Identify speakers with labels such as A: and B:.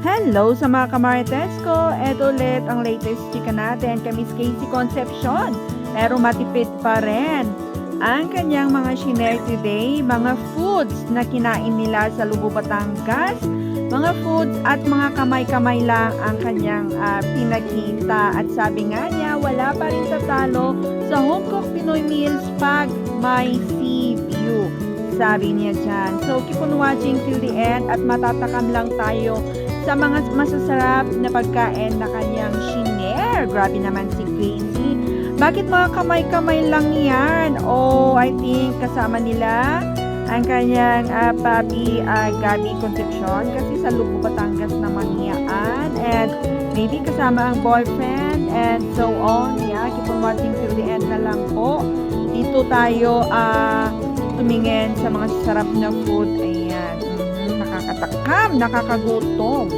A: Hello sa mga kamarites ko. Eto ulit ang latest chika natin kay Miss Casey Concepcion. Pero matipid pa rin. Ang kanyang mga shinare today, mga foods na kinain nila sa Lubo, Batangas. Mga foods at mga kamay-kamay lang ang kanyang pinakita. At sabi nga niya, wala pa rin tatalo sa Home Cook Pinoy Meals pag may sea view. Sabi niya dyan. So keep on watching till the end at matatakam lang tayo sa mga masasarap na pagkain na kanyang shinare. Grabe naman si Casey. Bakit mga kamay-kamay lang yan? Oh, I think kasama nila ang kanyang papi Gabby Concepcion kasi sa Lubo, Batangas naman yan. And maybe kasama ang boyfriend and so on. Yeah, keep on watching till the end na lang po. Dito tayo tumingin sa mga sarap na food. Ayan. Nakakatakam, nakakagutom.